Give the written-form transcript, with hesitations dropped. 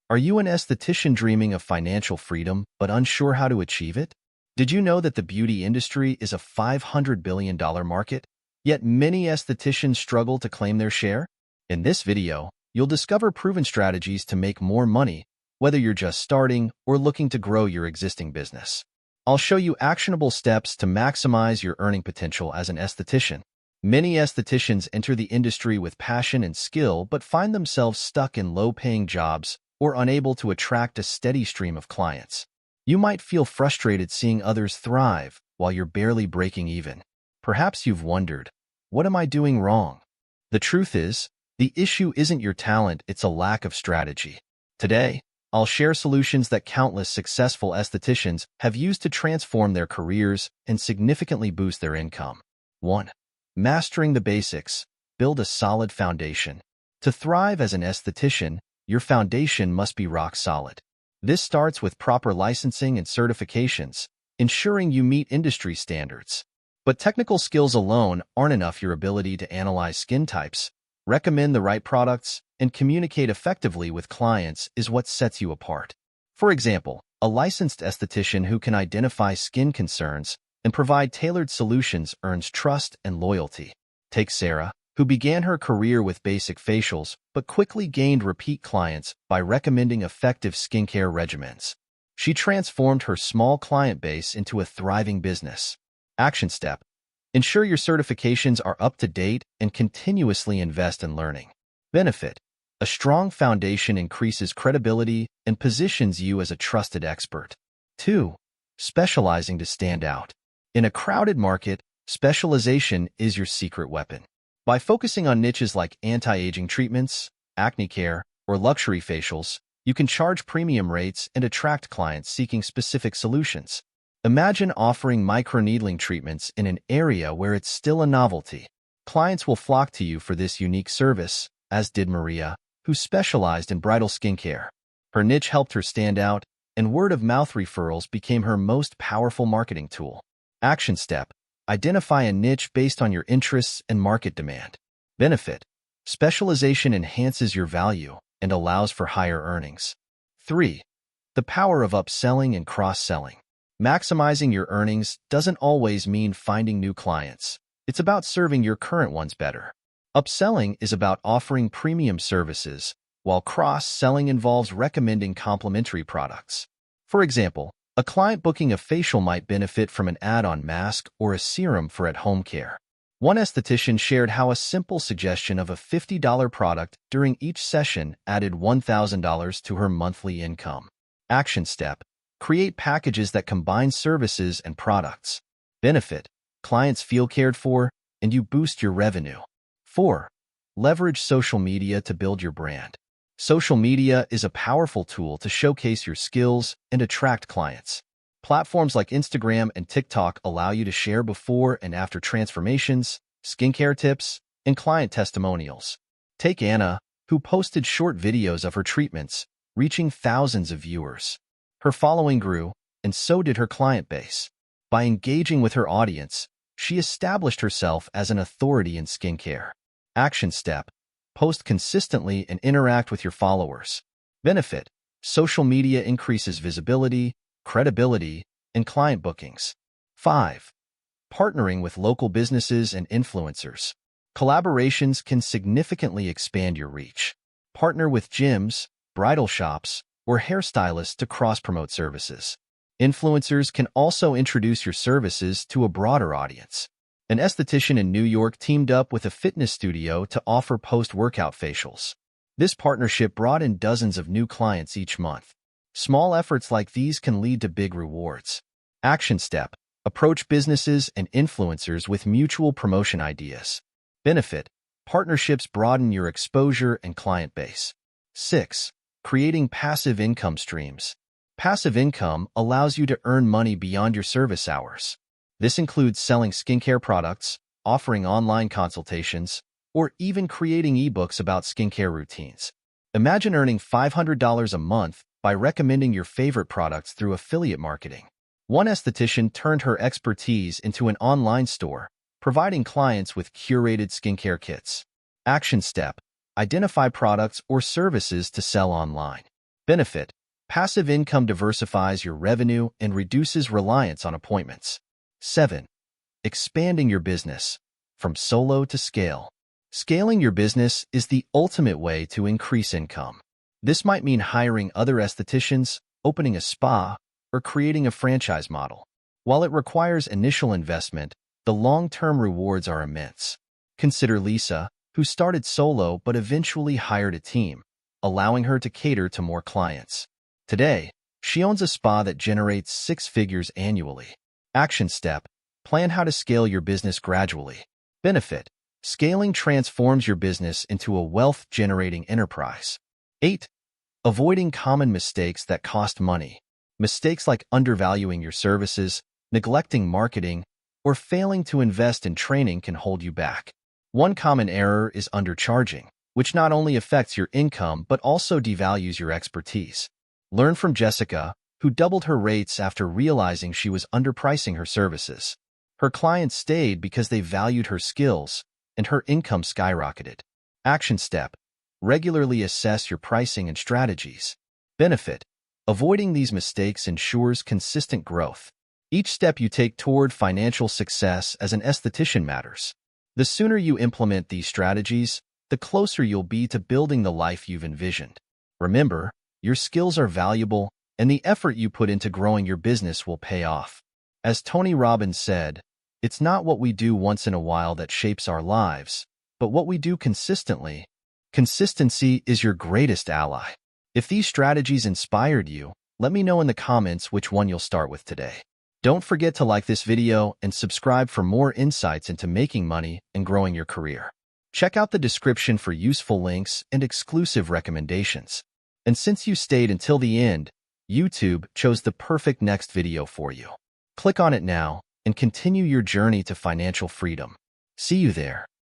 Are you an esthetician dreaming of financial freedom but unsure how to achieve it? Did you know that the beauty industry is a $500 billion market, yet many estheticians struggle to claim their share? In this video, you'll discover proven strategies to make more money, whether you're just starting or looking to grow your existing business. I'll show you actionable steps to maximize your earning potential as an esthetician. Many estheticians enter the industry with passion and skill but find themselves stuck in low-paying jobs or unable to attract a steady stream of clients. You might feel frustrated seeing others thrive while you're barely breaking even. Perhaps you've wondered, what am I doing wrong? The truth is, the issue isn't your talent, it's a lack of strategy. Today, I'll share solutions that countless successful estheticians have used to transform their careers and significantly boost their income. 1. Mastering the basics. Build a solid foundation. To thrive as an esthetician, your foundation must be rock solid. This starts with proper licensing and certifications, ensuring you meet industry standards. But technical skills alone aren't enough. Your ability to analyze skin types, recommend the right products, and communicate effectively with clients is what sets you apart. For example, a licensed esthetician who can identify skin concerns and provide tailored solutions earns trust and loyalty. Take Sarah, who began her career with basic facials but quickly gained repeat clients by recommending effective skincare regimens. She transformed her small client base into a thriving business. Action step. Ensure your certifications are up to date and continuously invest in learning. Benefit. A strong foundation increases credibility and positions you as a trusted expert. 2. Specializing to stand out. In a crowded market, specialization is your secret weapon. By focusing on niches like anti-aging treatments, acne care, or luxury facials, you can charge premium rates and attract clients seeking specific solutions. Imagine offering microneedling treatments in an area where it's still a novelty. Clients will flock to you for this unique service, as did Maria, who specialized in bridal skincare. Her niche helped her stand out, and word-of-mouth referrals became her most powerful marketing tool. Action step. Identify a niche based on your interests and market demand. Benefit. Specialization enhances your value and allows for higher earnings. 3. The power of upselling and cross-selling. Maximizing your earnings doesn't always mean finding new clients. It's about serving your current ones better. Upselling is about offering premium services, while cross-selling involves recommending complementary products. For example, a client booking a facial might benefit from an add-on mask or a serum for at-home care. One esthetician shared how a simple suggestion of a $50 product during each session added $1,000 to her monthly income. Action step. Create packages that combine services and products. Benefit. Clients feel cared for, and you boost your revenue. 4. Leverage social media to build your brand. Social media is a powerful tool to showcase your skills and attract clients. Platforms like Instagram and TikTok allow you to share before and after transformations, skincare tips, and client testimonials. Take Anna, who posted short videos of her treatments, reaching thousands of viewers. Her following grew, and so did her client base. By engaging with her audience, she established herself as an authority in skincare. Action step. Post consistently and interact with your followers. Benefit. Social media increases visibility, credibility, and client bookings. 5. Partnering with local businesses and influencers. Collaborations can significantly expand your reach. Partner with gyms, bridal shops, or hairstylists to cross-promote services. Influencers can also introduce your services to a broader audience. An esthetician in New York teamed up with a fitness studio to offer post-workout facials. This partnership brought in dozens of new clients each month. Small efforts like these can lead to big rewards. Action step. Approach businesses and influencers with mutual promotion ideas. Benefit. Partnerships broaden your exposure and client base. 6. Creating passive income streams. Passive income allows you to earn money beyond your service hours. This includes selling skincare products, offering online consultations, or even creating ebooks about skincare routines. Imagine earning $500 a month by recommending your favorite products through affiliate marketing. One esthetician turned her expertise into an online store, providing clients with curated skincare kits. Action step. Identify products or services to sell online. Benefit: passive income diversifies your revenue and reduces reliance on appointments. 7. Expanding your business. From solo to scale. Scaling your business is the ultimate way to increase income. This might mean hiring other estheticians, opening a spa, or creating a franchise model. While it requires initial investment, the long-term rewards are immense. Consider Lisa, who started solo but eventually hired a team, allowing her to cater to more clients. Today, she owns a spa that generates 6 figures annually. Action step: plan how to scale your business gradually. Benefit: scaling transforms your business into a wealth-generating enterprise. 8. Avoiding common mistakes that cost money. Mistakes like undervaluing your services, neglecting marketing, or failing to invest in training can hold you back. One common error is undercharging, which not only affects your income but also devalues your expertise. Learn from Jessica, who doubled her rates after realizing she was underpricing her services. Her clients stayed because they valued her skills, and her income skyrocketed. Action step: regularly assess your pricing and strategies. Benefit: avoiding these mistakes ensures consistent growth. Each step you take toward financial success as an esthetician matters. The sooner you implement these strategies, the closer you'll be to building the life you've envisioned. Remember, your skills are valuable, and the effort you put into growing your business will pay off. As Tony Robbins said, "It's not what we do once in a while that shapes our lives, but what we do consistently." Consistency is your greatest ally. If these strategies inspired you, let me know in the comments which one you'll start with today. Don't forget to like this video and subscribe for more insights into making money and growing your career. Check out the description for useful links and exclusive recommendations. And since you stayed until the end, YouTube chose the perfect next video for you. Click on it now and continue your journey to financial freedom. See you there.